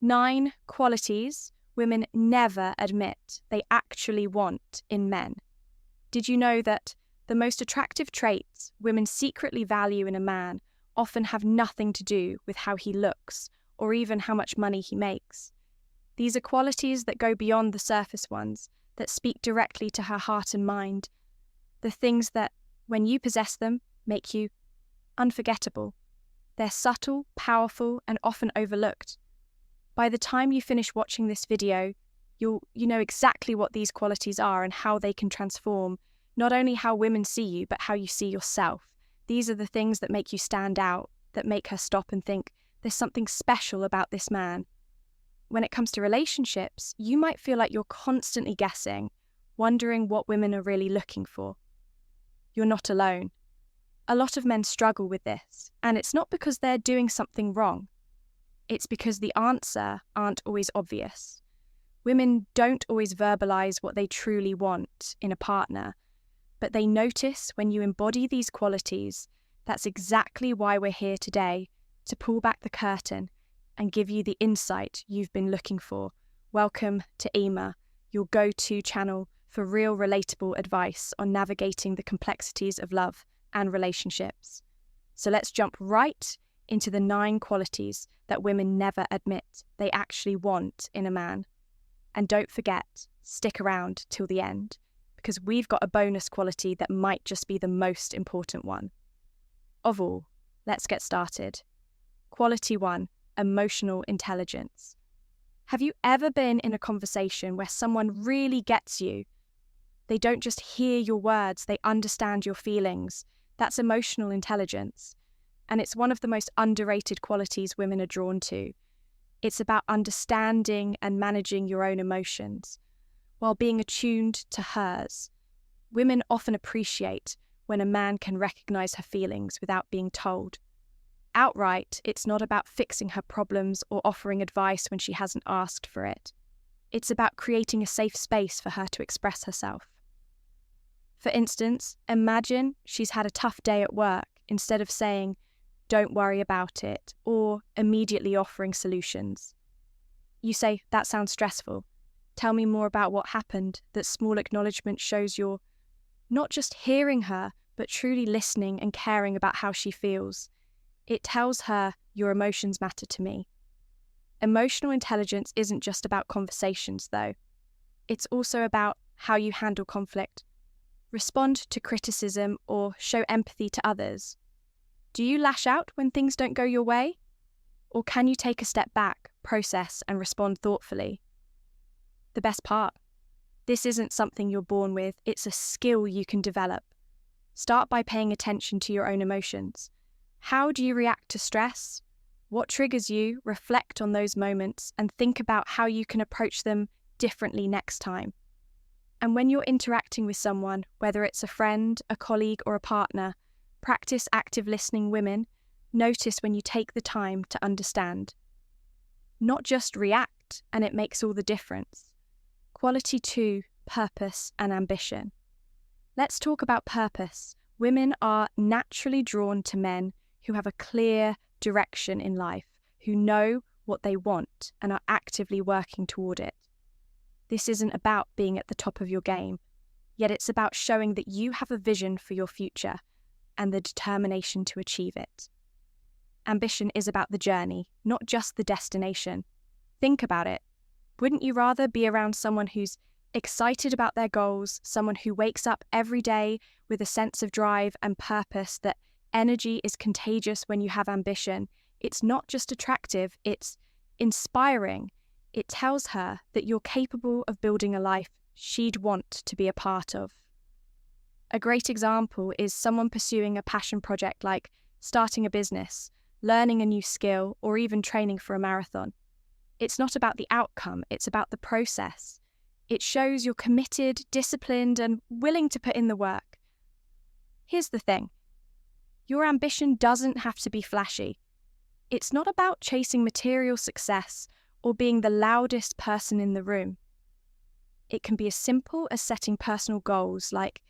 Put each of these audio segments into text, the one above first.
9 qualities women never admit they actually want in men. Did you know that the most attractive traits women secretly value in a man often have nothing to do with how he looks or even how much money he makes? These are qualities that go beyond the surface ones, that speak directly to her heart and mind. The things that, when you possess them, make you unforgettable. They're subtle, powerful, and often overlooked. By the time you finish watching this video, you know exactly what these qualities are and how they can transform not only how women see you, but how you see yourself. These are the things that make you stand out, that make her stop and think, there's something special about this man. When it comes to relationships, you might feel like you're constantly guessing, wondering what women are really looking for. You're not alone. A lot of men struggle with this, and it's not because they're doing something wrong. It's because the answer aren't always obvious. Women don't always verbalize what they truly want in a partner, but they notice when you embody these qualities. That's exactly why we're here today, to pull back the curtain and give you the insight you've been looking for. Welcome to EMA, your go-to channel for real relatable advice on navigating the complexities of love and relationships. So let's jump right into the 9 qualities that women never admit they actually want in a man. And don't forget, stick around till the end, because we've got a bonus quality that might just be the most important one. Of all, let's get started. Quality 1, emotional intelligence. Have you ever been in a conversation where someone really gets you? They don't just hear your words, they understand your feelings. That's emotional intelligence. And it's one of the most underrated qualities women are drawn to. It's about understanding and managing your own emotions, while being attuned to hers. Women often appreciate when a man can recognize her feelings without being told. Outright, it's not about fixing her problems or offering advice when she hasn't asked for it. It's about creating a safe space for her to express herself. For instance, imagine she's had a tough day at work. Instead of saying, "Don't worry about it," or immediately offering solutions, you say, "That sounds stressful. Tell me more about what happened." That small acknowledgement shows you're not just hearing her, but truly listening and caring about how she feels. It tells her, your emotions matter to me. Emotional intelligence isn't just about conversations, though. It's also about how you handle conflict, respond to criticism, or show empathy to others. Do you lash out when things don't go your way? Or can you take a step back, process, and respond thoughtfully? The best part, this isn't something you're born with, it's a skill you can develop. Start by paying attention to your own emotions. How do you react to stress? What triggers you? Reflect on those moments and think about how you can approach them differently next time. And when you're interacting with someone, whether it's a friend, a colleague, or a partner, practice active listening. Women, notice when you take the time to understand. Not just react, and it makes all the difference. Quality 2, purpose and ambition. Let's talk about purpose. Women are naturally drawn to men who have a clear direction in life, who know what they want and are actively working toward it. This isn't about being at the top of your game, yet it's about showing that you have a vision for your future and the determination to achieve it. Ambition is about the journey, not just the destination. Think about it. Wouldn't you rather be around someone who's excited about their goals, someone who wakes up every day with a sense of drive and purpose? That energy is contagious when you have ambition. It's not just attractive, it's inspiring. It tells her that you're capable of building a life she'd want to be a part of. A great example is someone pursuing a passion project like starting a business, learning a new skill, or even training for a marathon. It's not about the outcome, it's about the process. It shows you're committed, disciplined, and willing to put in the work. Here's the thing. Your ambition doesn't have to be flashy. It's not about chasing material success or being the loudest person in the room. It can be as simple as setting personal goals like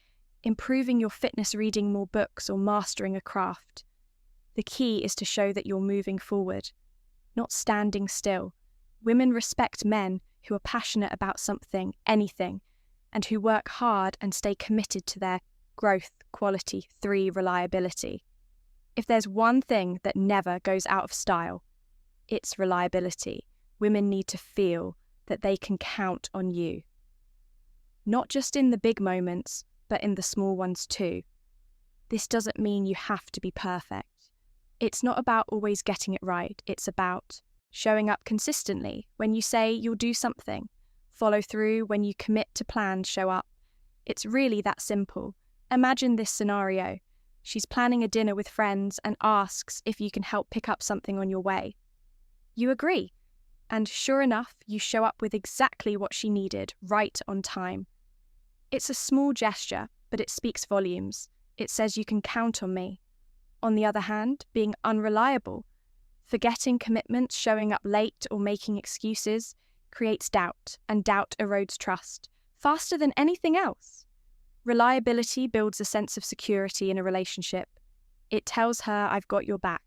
improving your fitness, reading more books, or mastering a craft. The key is to show that you're moving forward, not standing still. Women respect men who are passionate about something, anything, and who work hard and stay committed to their growth, quality, 3, reliability. If there's one thing that never goes out of style, it's reliability. Women need to feel that they can count on you. Not just in the big moments, but in the small ones too. This doesn't mean you have to be perfect. It's not about always getting it right. It's about showing up consistently when you say you'll do something. Follow through when you commit to plans, show up. It's really that simple. Imagine this scenario. She's planning a dinner with friends and asks if you can help pick up something on your way. You agree. And sure enough, you show up with exactly what she needed, right on time. It's a small gesture, but it speaks volumes. It says you can count on me. On the other hand, being unreliable, forgetting commitments, showing up late or making excuses, creates doubt, and doubt erodes trust, faster than anything else. Reliability builds a sense of security in a relationship. It tells her, I've got your back.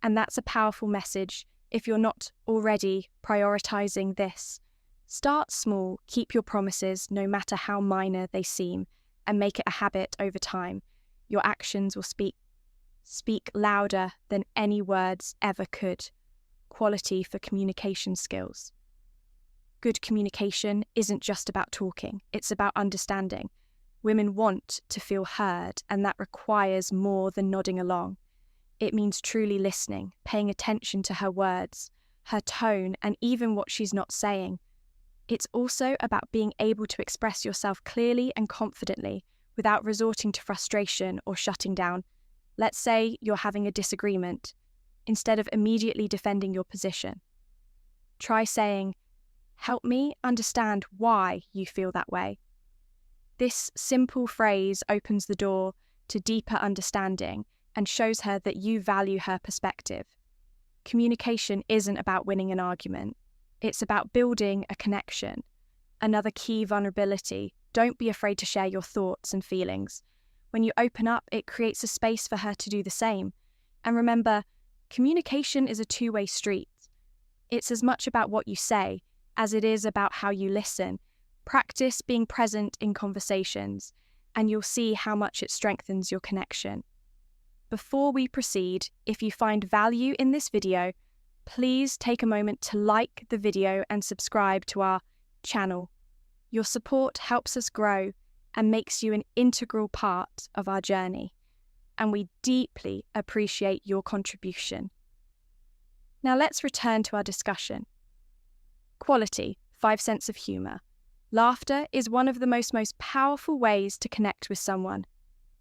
And that's a powerful message if you're not already prioritizing this. Start small, keep your promises, no matter how minor they seem, and make it a habit over time. Your actions will speak louder than any words ever could. Quality for communication skills. Good communication isn't just about talking, it's about understanding. Women want to feel heard, and that requires more than nodding along. It means truly listening, paying attention to her words, her tone, and even what she's not saying. It's also about being able to express yourself clearly and confidently without resorting to frustration or shutting down. Let's say you're having a disagreement. Instead of immediately defending your position, try saying, "Help me understand why you feel that way." This simple phrase opens the door to deeper understanding and shows her that you value her perspective. Communication isn't about winning an argument. It's about building a connection. Another key vulnerability: don't be afraid to share your thoughts and feelings. When you open up, it creates a space for her to do the same. And remember, communication is a two-way street. It's as much about what you say as it is about how you listen. Practice being present in conversations, and you'll see how much it strengthens your connection. Before we proceed, if you find value in this video, please take a moment to like the video and subscribe to our channel. Your support helps us grow and makes you an integral part of our journey, and we deeply appreciate your contribution. Now let's return to our discussion. Quality, 5 sense of humour. Laughter is one of the most powerful ways to connect with someone.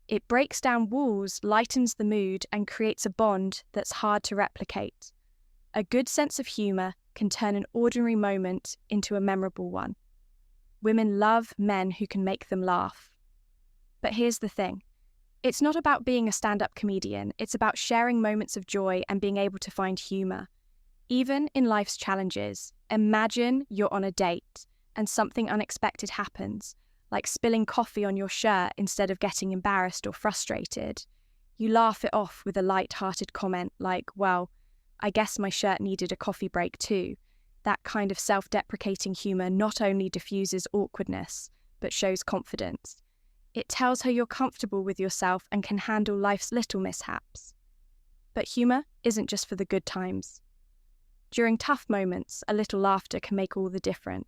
It breaks down walls, lightens the mood, and creates a bond that's hard to replicate. A good sense of humour can turn an ordinary moment into a memorable one. Women love men who can make them laugh. But here's the thing. It's not about being a stand-up comedian. It's about sharing moments of joy and being able to find humour. Even in life's challenges, imagine you're on a date and something unexpected happens, like spilling coffee on your shirt instead of getting embarrassed or frustrated. You laugh it off with a light-hearted comment like, "Well, I guess my shirt needed a coffee break too." That kind of self-deprecating humour not only diffuses awkwardness, but shows confidence. It tells her you're comfortable with yourself and can handle life's little mishaps. But humour isn't just for the good times. During tough moments, a little laughter can make all the difference.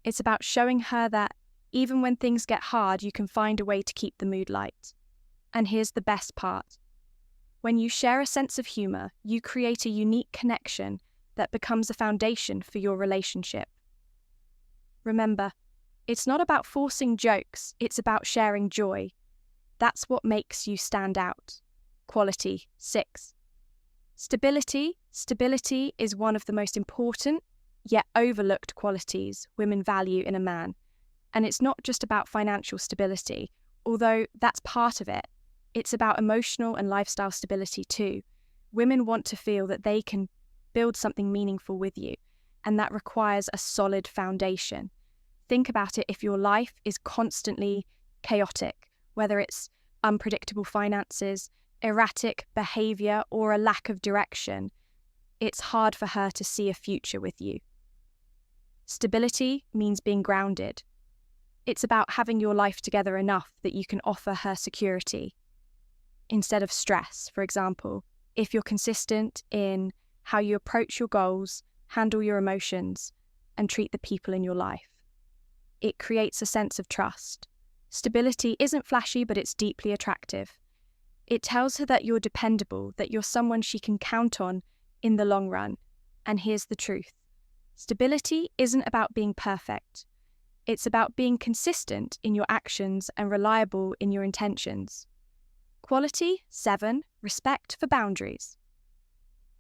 It's about showing her that even when things get hard, you can find a way to keep the mood light. And here's the best part. When you share a sense of humour, you create a unique connection that becomes a foundation for your relationship. Remember, it's not about forcing jokes, it's about sharing joy. That's what makes you stand out. Quality, 6. Stability. Stability is one of the most important, yet overlooked qualities women value in a man. And it's not just about financial stability, although that's part of it. It's about emotional and lifestyle stability too. Women want to feel that they can build something meaningful with you, and that requires a solid foundation. Think about it: if your life is constantly chaotic, whether it's unpredictable finances, erratic behaviour, or a lack of direction, it's hard for her to see a future with you. Stability means being grounded. It's about having your life together enough that you can offer her security instead of stress. For example, if you're consistent in how you approach your goals, handle your emotions, and treat the people in your life, it creates a sense of trust. Stability isn't flashy, but it's deeply attractive. It tells her that you're dependable, that you're someone she can count on in the long run. And here's the truth. Stability isn't about being perfect. It's about being consistent in your actions and reliable in your intentions. Quality 7, respect for boundaries.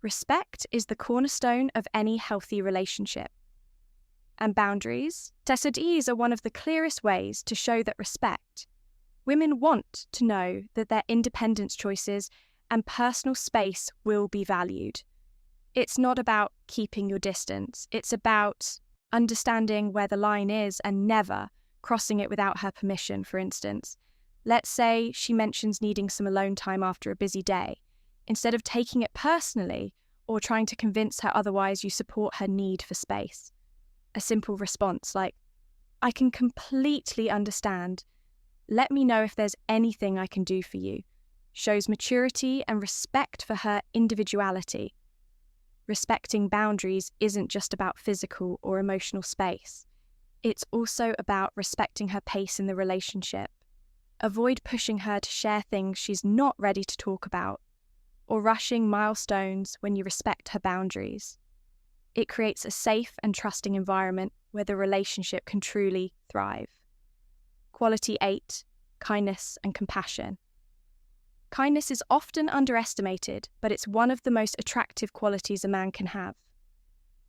Respect is the cornerstone of any healthy relationship. And boundaries, these are one of the clearest ways to show that respect. Women want to know that their independence choices and personal space will be valued. It's not about keeping your distance. It's about understanding where the line is and never crossing it without her permission, for instance. Let's say she mentions needing some alone time after a busy day. Instead of taking it personally or trying to convince her otherwise, you support her need for space. A simple response like, "I can completely understand. Let me know if there's anything I can do for you," shows maturity and respect for her individuality. Respecting boundaries isn't just about physical or emotional space. It's also about respecting her pace in the relationship. Avoid pushing her to share things she's not ready to talk about, or rushing milestones when you respect her boundaries. It creates a safe and trusting environment where the relationship can truly thrive. Quality 8, kindness and compassion. Kindness is often underestimated, but it's one of the most attractive qualities a man can have.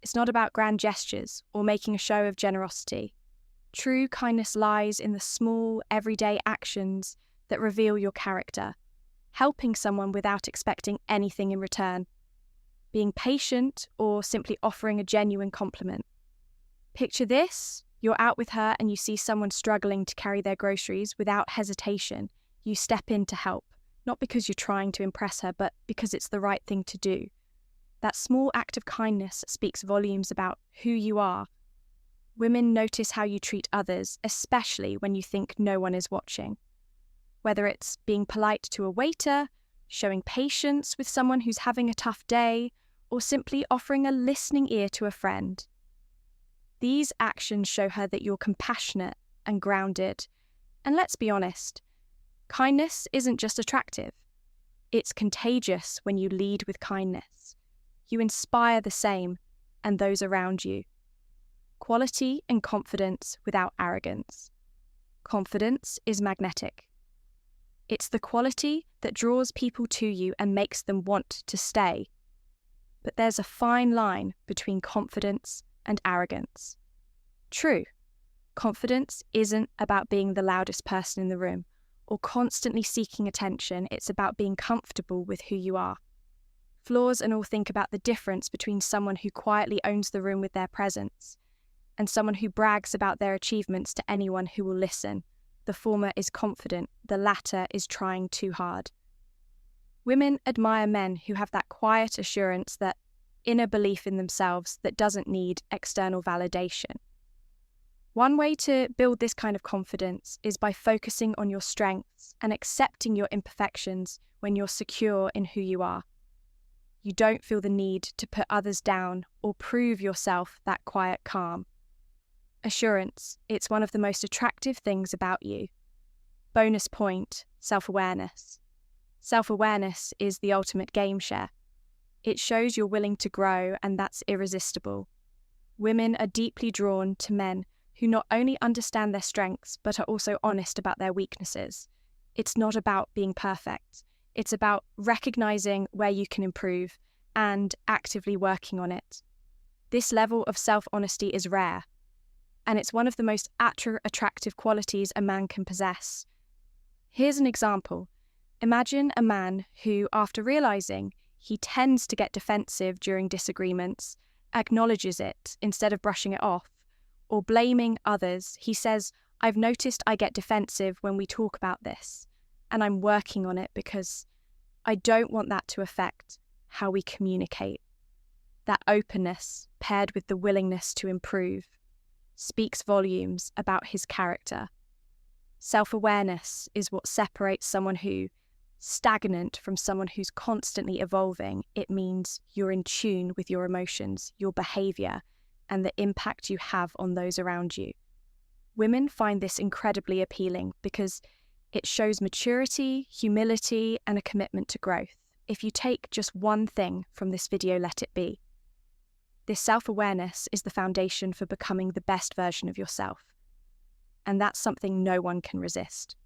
It's not about grand gestures or making a show of generosity. True kindness lies in the small, everyday actions that reveal your character, helping someone without expecting anything in return, being patient or simply offering a genuine compliment. Picture this, you're out with her and you see someone struggling to carry their groceries. Without hesitation, you step in to help. Not because you're trying to impress her, but because it's the right thing to do. That small act of kindness speaks volumes about who you are. Women notice how you treat others, especially when you think no one is watching. Whether it's being polite to a waiter, showing patience with someone who's having a tough day, or simply offering a listening ear to a friend. These actions show her that you're compassionate and grounded. And let's be honest, kindness isn't just attractive. It's contagious when you lead with kindness. You inspire the same and those around you. Quality and confidence without arrogance. Confidence is magnetic. It's the quality that draws people to you and makes them want to stay. But there's a fine line between confidence and arrogance. True, confidence isn't about being the loudest person in the room or constantly seeking attention. It's about being comfortable with who you are. Flaws and all, think about the difference between someone who quietly owns the room with their presence and someone who brags about their achievements to anyone who will listen. The former is confident, the latter is trying too hard. Women admire men who have that quiet assurance, that inner belief in themselves that doesn't need external validation. One way to build this kind of confidence is by focusing on your strengths and accepting your imperfections when you're secure in who you are. You don't feel the need to put others down or prove yourself that quiet calm. Assurance, it's one of the most attractive things about you. Bonus point, self-awareness. Self-awareness is the ultimate game share. It shows you're willing to grow, and that's irresistible. Women are deeply drawn to men who not only understand their strengths, but are also honest about their weaknesses. It's not about being perfect. It's about recognizing where you can improve and actively working on it. This level of self-honesty is rare, and it's one of the most attractive qualities a man can possess. Here's an example. Imagine a man who, after realizing he tends to get defensive during disagreements, acknowledges it instead of brushing it off or blaming others. He says, "I've noticed I get defensive when we talk about this, and I'm working on it because I don't want that to affect how we communicate." That openness, paired with the willingness to improve, speaks volumes about his character. Self-awareness is what separates someone who's stagnant from someone who's constantly evolving. It means you're in tune with your emotions, your behavior, and the impact you have on those around you. Women find this incredibly appealing because it shows maturity, humility, and a commitment to growth. If you take just one thing from this video, let it be. This self-awareness is the foundation for becoming the best version of yourself. And that's something no one can resist.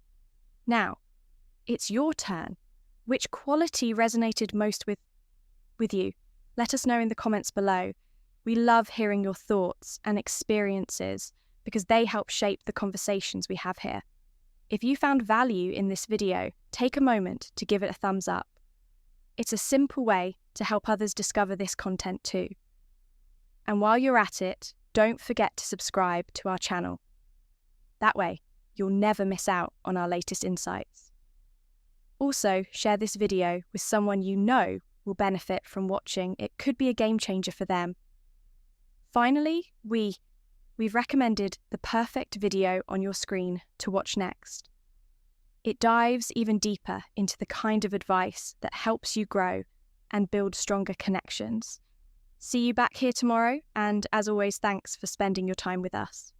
Now, it's your turn. Which quality resonated most with you? Let us know in the comments below. We love hearing your thoughts and experiences because they help shape the conversations we have here. If you found value in this video, take a moment to give it a thumbs up. It's a simple way to help others discover this content too. And while you're at it, don't forget to subscribe to our channel. That way, you'll never miss out on our latest insights. Also, share this video with someone you know will benefit from watching. It could be a game changer for them. Finally, we've recommended the perfect video on your screen to watch next. It dives even deeper into the kind of advice that helps you grow and build stronger connections. See you back here tomorrow, and as always, thanks for spending your time with us.